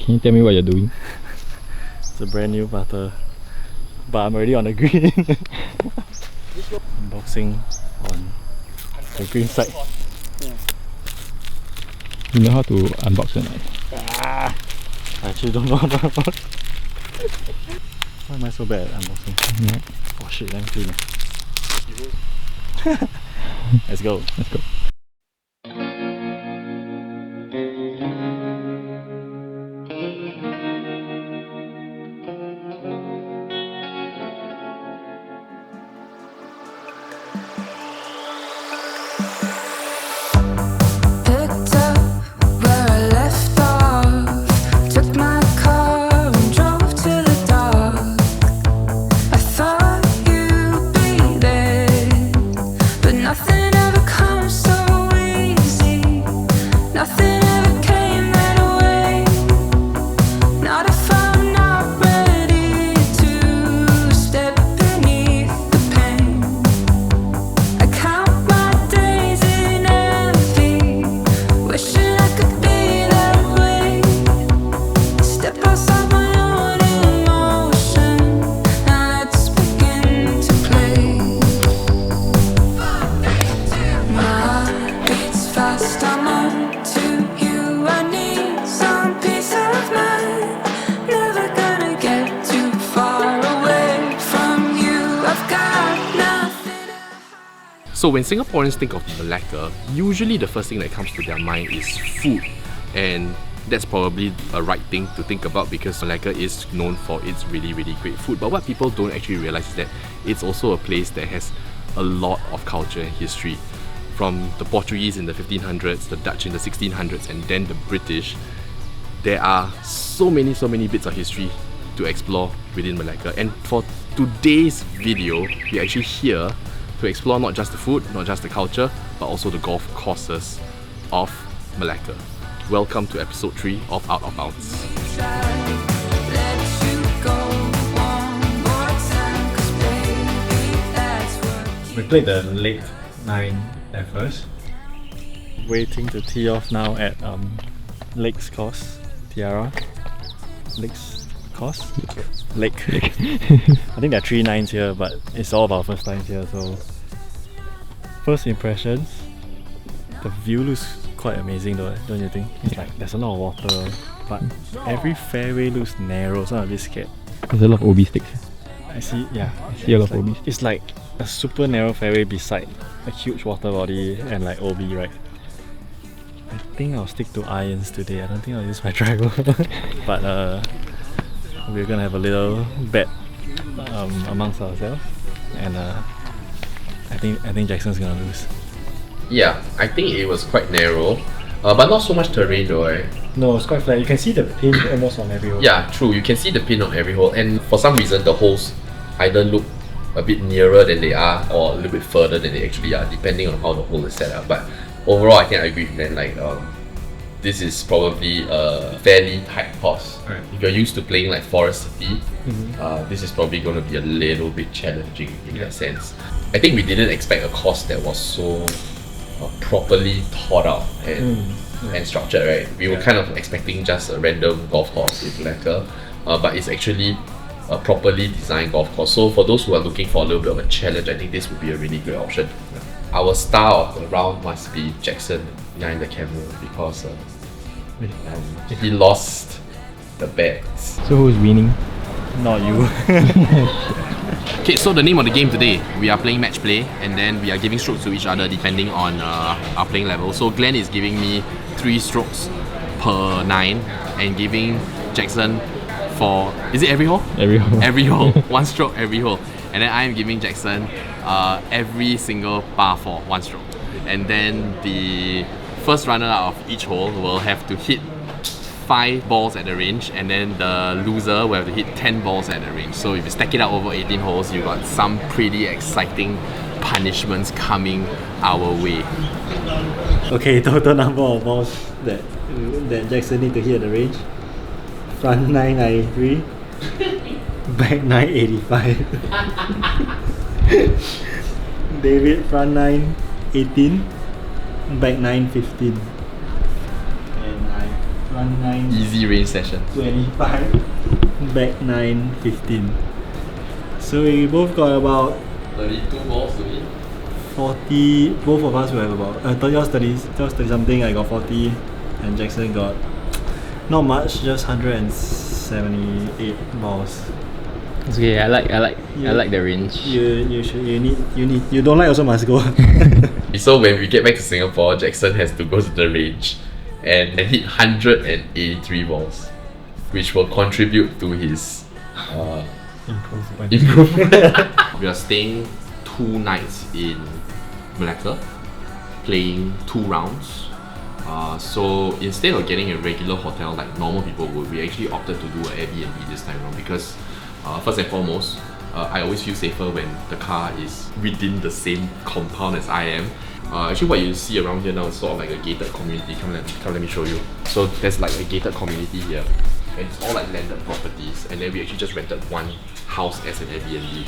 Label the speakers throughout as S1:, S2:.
S1: Can you tell me what you're doing?
S2: It's a brand new putter, but I'm already on the green. Unboxing on the green side.
S1: You know how to unbox it?
S2: I actually don't know how to unbox. Why am I so bad at unboxing?
S1: Yeah.
S2: Oh shit, let me clean it. Let's go.
S1: Let's go.
S3: So when Singaporeans think of Malacca, usually the first thing that comes to their mind is food, and that's probably a right thing to think about because Malacca is known for its really great food. But what people don't actually realize is that it's also a place that has a lot of culture and history. From the Portuguese in the 1500s, the Dutch in the 1600s, and then the British, there are so many bits of history to explore within Malacca. And for today's video, we're actually here to explore not just the food, not just the culture, but also the golf courses of Malacca. Welcome to episode 3 of Out of Bounds.
S2: We played the late 9 at first. Waiting to tee off now at Lake's course, Tiara. Lake's course? Lake. I think there are 3 nines here, but it's all of our first times here, so first impressions, the view looks quite amazing though, don't you think? It's like there's a lot of water, but every fairway looks narrow, so I'm a bit scared.
S1: There's a lot of OB sticks.
S2: I see, yeah.
S1: I see a lot of OB sticks.
S2: It's like a super narrow fairway beside a huge water body and like OB, right? I think I'll stick to irons today. I don't think I'll use my driver. But we're gonna have a little bet amongst ourselves, and I think Jackson's gonna lose.
S3: Yeah, I think it was quite narrow, but not so much terrain though, right?
S2: No, it's quite flat. You can see the pin almost on every hole.
S3: Yeah, true. You can see the pin on every hole, and for some reason the holes either look a bit nearer than they are or a little bit further than they actually are, depending on how the hole is set up. But overall, I think I agree with them. Like, this is probably a fairly tight course.
S2: Right.
S3: If you're used to playing like Forest City, this is probably going to be a little bit challenging in that sense. I think we didn't expect a course that was so properly thought out and structured, right? We were kind of expecting just a random golf course in Malacca, but it's actually a properly designed golf course. So for those who are looking for a little bit of a challenge, I think this would be a really great option. Our star of the round must be Jackson behind the camera because he lost the bets.
S1: So who's winning?
S2: Not you.
S3: Okay, so the name of the game today, we are playing match play, and then we are giving strokes to each other depending on our playing level. So Glenn is giving me 3 strokes per 9 and giving Jackson for, is it every hole?
S1: Every hole.
S3: Every hole, 1 stroke every hole. And then I am giving Jackson every single par 4, 1 stroke. And then the first runner out of each hole will have to hit 5 balls at the range, and then the loser will have to hit 10 balls at the range. So if you stack it out over 18 holes, you got some pretty exciting punishments coming our way.
S2: Okay, total number of balls that Jackson need to hit at the range. Front 993, back 985. David front 918, back 915. And Front 9
S3: Easy range session.
S2: 25, back 9 15. So we both got about
S3: 32 balls to hit.
S2: 40. Both of us will have about yours 30 something. I got 40, and Jackson got not much, just 178 balls.
S1: It's okay. I like the range.
S2: You don't like also must go.
S3: So when we get back to Singapore, Jackson has to go to the range and hit 183 balls, which will contribute to his improvement. We are staying 2 nights in Malacca, playing 2 rounds. So instead of getting a regular hotel like normal people would, we actually opted to do an Airbnb this time around because first and foremost, I always feel safer when the car is within the same compound as I am. Actually what you see around here now is sort of like a gated community. Come let me show you. So there's like a gated community here, and it's all like landed properties, and then we actually just rented one house as an Airbnb.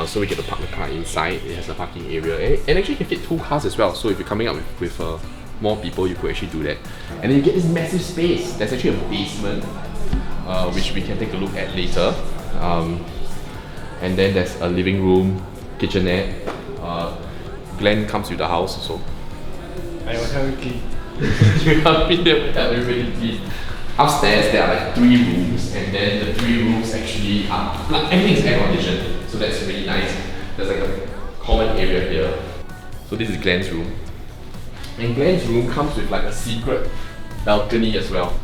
S3: So we get to park the car inside. It has a parking area, and actually you can fit 2 cars as well. So if you're coming up with more people, you could actually do that. And then you get this massive space. There's actually a basement, which we can take a look at later. And then there's a living room, kitchenette. Glenn comes with the house, so
S2: I will help you clean.
S3: you help me help everybody clean. Upstairs there are like 3 rooms, and then the 3 rooms actually are like everything's air conditioned, so that's really nice. There's like a common area here. So this is Glenn's room, and Glenn's room comes with like a secret balcony as well.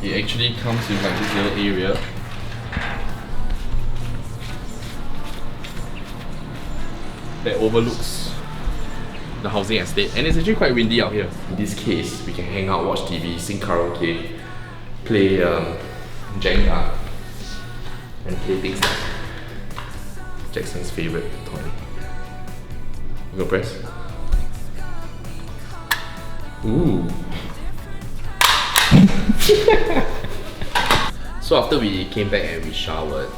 S3: It actually comes with like this little area. That overlooks the housing estate, and it's actually quite windy out here. In this case, we can hang out, watch TV, sing karaoke, play Jenga, and play things like Jackson's favorite toy. You go press. Ooh. So after we came back and we showered,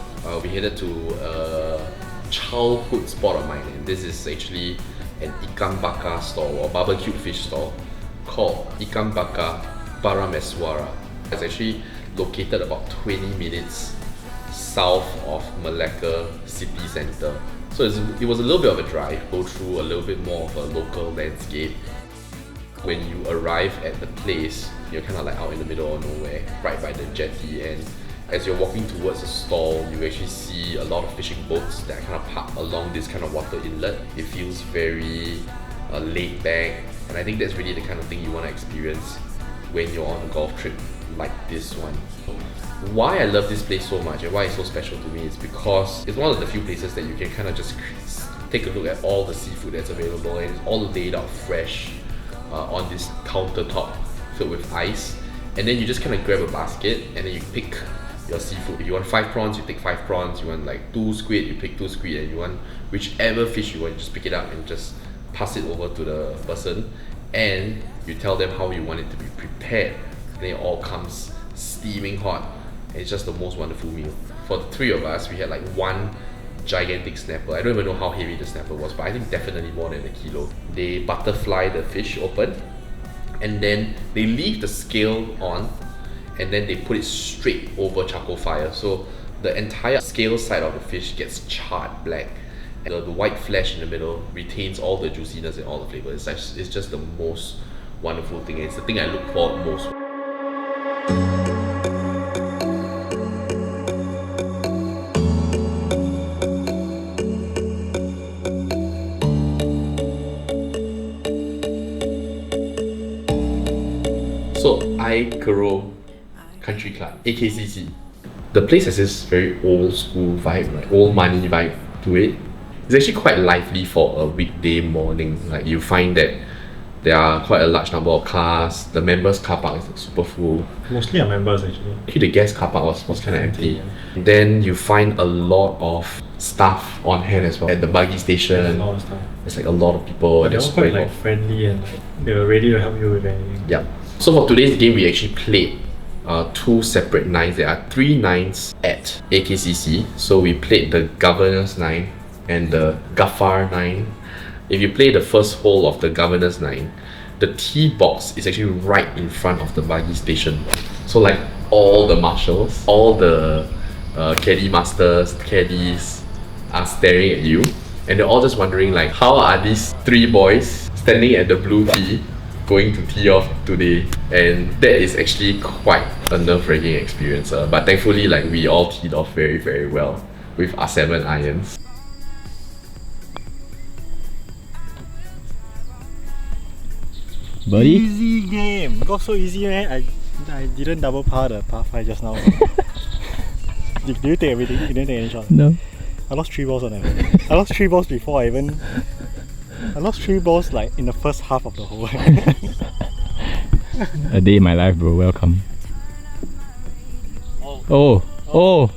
S3: we headed to a childhood spot of mine, and this is actually an ikan bakar stall or barbecued fish stall called Ikan Bakar Parameswara. It's actually located about 20 minutes south of Malacca city centre. So it was a little bit of a drive, go through a little bit more of a local landscape. When you arrive at the place, you're kind of like out in the middle of nowhere, right by the jetty, and as you're walking towards the stall, you actually see a lot of fishing boats that are kind of parked along this kind of water inlet. It feels very laid back, and I think that's really the kind of thing you want to experience when you're on a golf trip like this one. Why I love this place so much and why it's so special to me is because it's one of the few places that you can kind of just take a look at all the seafood that's available, and it's all laid out fresh on this countertop filled with ice. And then you just kind of grab a basket and then you pick your seafood. If you want 5 prawns, you take 5 prawns. You want like 2 squid, you pick 2 squid. And you want whichever fish you want, you just pick it up and just pass it over to the person, and you tell them how you want it to be prepared. And then it all comes steaming hot, and it's just the most wonderful meal. For the 3 of us, we had like 1 gigantic snapper. I don't even know how heavy the snapper was, but I think definitely more than 1 kilo. They butterfly the fish open, and then they leave the scale on, and then they put it straight over charcoal fire. So the entire scale side of the fish gets charred black, and the white flesh in the middle retains all the juiciness and all the flavor. It's just the most wonderful thing. It's the thing I look for most. So Ayer Keroh Country Club, AKCC. The place has this very old school vibe, like old money vibe to it. It's actually quite lively for a weekday morning. Like you find that there are quite a large number of cars. The members' car park is super full.
S2: Mostly are members actually.
S3: Actually, the guest car park was kind of empty. Then you find a lot of staff on hand as well at the buggy station. There's like a lot of people.
S2: But they're all quite like friendly, and like they were ready to help you with anything.
S3: Yeah. So for today's game, we actually played 2 separate nines. There are 3 nines at AKCC. So we played the Governor's 9 and the Gafar 9. If you play the first hole of the Governor's 9, the tea box is actually right in front of the buggy station. So like all the marshals, all the caddy masters, caddies are staring at you, and they're all just wondering like, how are these 3 boys standing at the blue tea going to tee off today? And that is actually quite a nerve-wracking experience. But thankfully, like, we all teed off very, very well with our 7 irons.
S1: Buddy?
S2: Easy game. Got so easy, man. I didn't double par the par 5 just now. Did you take everything? You didn't take any shot?
S1: No.
S2: I lost 3 balls on that. I lost 3 balls before I even... I lost 3 balls like in the first half of the hole.
S1: A day in my life, bro. Welcome. Oh. Oh.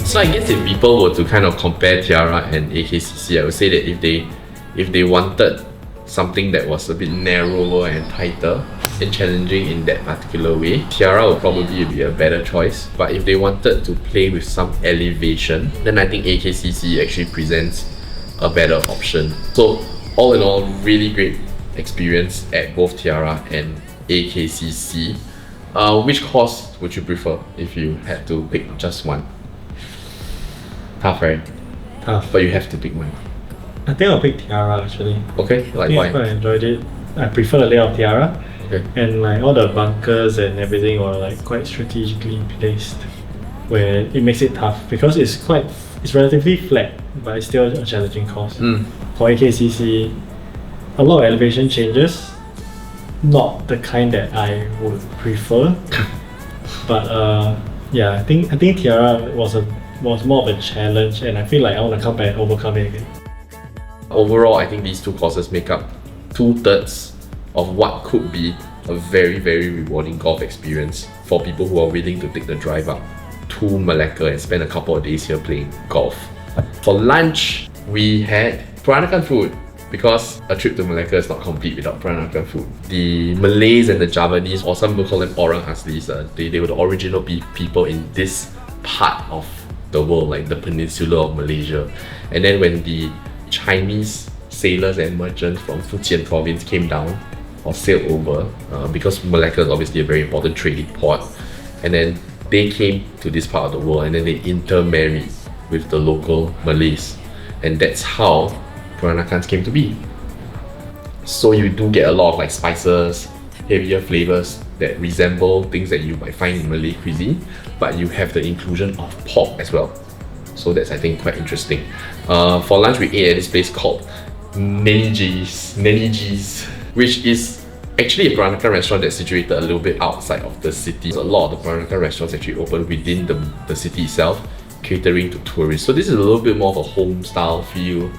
S3: So I guess if people were to kind of compare Tiara and AKCC, I would say that if they wanted something that was a bit narrower and tighter and challenging in that particular way, Tiara would probably be a better choice. But if they wanted to play with some elevation, then I think AKCC actually presents a better option. So all in all, really great experience at both Tiara and AKCC. Which course would you prefer if you had to pick just one? Tough, right?
S2: Tough.
S3: But you have to pick one.
S2: I think I'll pick Tiara actually.
S3: Okay, like
S2: I
S3: why?
S2: quite enjoyed it. I prefer the layout of Tiara.
S3: Okay.
S2: And like all the bunkers and everything were like quite strategically placed, where it makes it tough because it's relatively flat, but it's still a challenging course. For AKCC, a lot of elevation changes, not the kind that I would prefer. But yeah, I think Tiara was more of a challenge, and I feel like I want to come back and overcome it again.
S3: Overall, I think these 2 courses make up 2/3 of what could be a very, very rewarding golf experience for people who are willing to take the drive up to Malacca and spend a couple of days here playing golf. For lunch, we had Peranakan food, because a trip to Malacca is not complete without Peranakan food. The Malays and the Javanese, or some people call them Orang Aslis, they were the original people in this part of the world, like the peninsula of Malaysia. And then when the Chinese sailors and merchants from Fujian province came down or sailed over, because Malacca is obviously a very important trading port, and then they came to this part of the world and then they intermarried with the local Malays, and that's how Peranakans came to be. So you do get a lot of like spices, heavier flavors that resemble things that you might find in Malay cuisine, but you have the inclusion of pork as well. So that's, I think, quite interesting. For lunch, we ate at this place called Neniji's, which is actually a Peranakan restaurant that's situated a little bit outside of the city. So a lot of the Peranakan restaurants actually open within the city itself, catering to tourists. So this is a little bit more of a home style feel,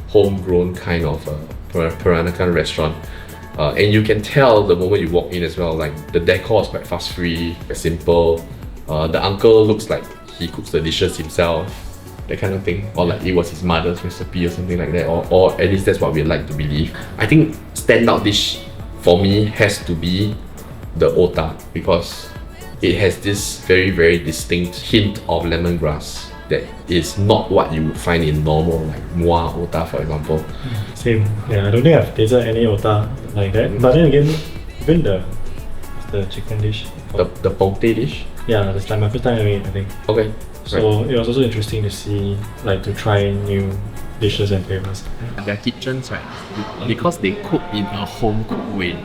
S3: homegrown kind of Peranakan restaurant. And you can tell the moment you walk in as well, like the decor is quite fuss free, quite simple. The uncle looks like he cooks the dishes himself, that kind of thing, or like it was his mother's recipe or something like that, or at least that's what we like to believe. I think standout dish for me has to be the otah, because it has this very, very distinct hint of lemongrass that is not what you would find in normal like muah otah, for example.
S2: Same. Yeah, I don't think I've tasted any otah like that. But then again, even the chicken dish,
S3: The pongte dish?
S2: yeah, that's like my first time having it, I think.
S3: Okay.
S2: So it was also interesting to see, like, to try new dishes and flavors.
S3: Their kitchens, right, because they cook in a home cooked way,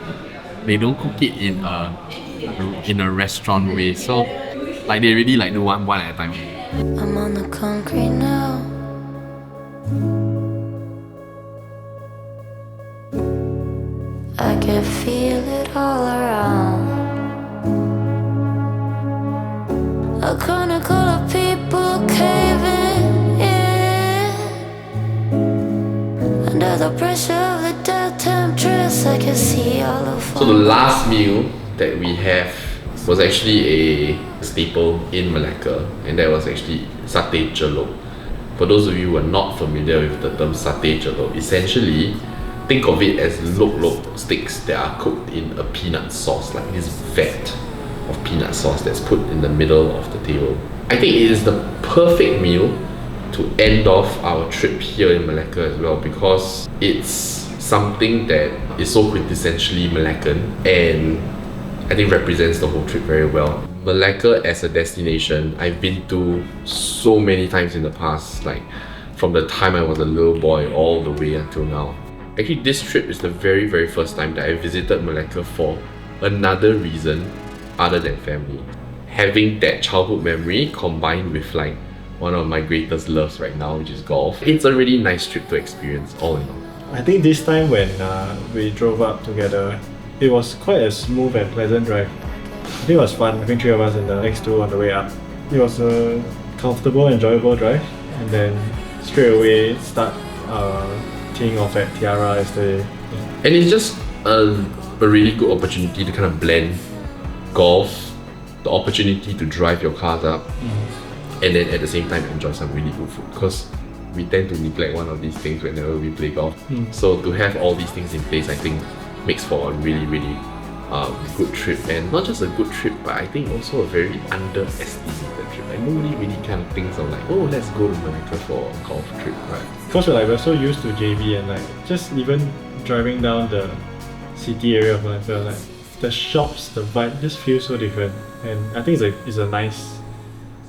S3: they don't cook it in a restaurant way. So like they really like do one at a time.
S4: I'm on the concrete now. I can't all around. A chronicle of people caving in under the pressure of the death temptress. I can see all of.
S3: So the last meal that we have was actually a staple in Malacca, and that was actually satay jelok. For those of you who are not familiar with the term satay jelok, essentially think of it as lok sticks that are cooked in a peanut sauce, like this vat of peanut sauce that's put in the middle of the table. I think it is the perfect meal to end off our trip here in Malacca as well, because it's something that is so quintessentially Malaccan and I think represents the whole trip very well. Malacca as a destination, I've been to so many times in the past, like from the time I was a little boy all the way until now. Actually, this trip is the very first time that I visited Malacca for another reason other than family. Having that childhood memory combined with like one of my greatest loves right now, which is golf. It's a really nice trip to experience all in all.
S2: I think this time when we drove up together, it was quite a smooth and pleasant drive. I think it was fun having three of us in the X2 on the way up. It was a comfortable, enjoyable drive, and then straight away start teeing off at Tiara yesterday.
S3: And it's just a really good opportunity to kind of blend golf, the opportunity to drive your cars up, and then at the same time enjoy some really good food, because we tend to neglect one of these things whenever we play golf. So to have all these things in place, I think makes for a really good trip, and not just a good trip, but I think also a very underestimated trip. Like nobody really kind of thinks of like, oh, let's go to Malacca for a golf trip, right?
S2: Because we're so used to JB, and like just even driving down the city area of Malacca, like the shops, the vibe just feels so different, and I think it's a nice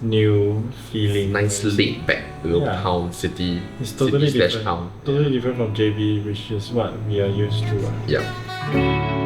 S2: new feeling.
S3: Nice laid back little town, city.
S2: It's totally
S3: city
S2: different.
S3: Town.
S2: Totally different from JB, which is what we are used to.
S3: Yeah.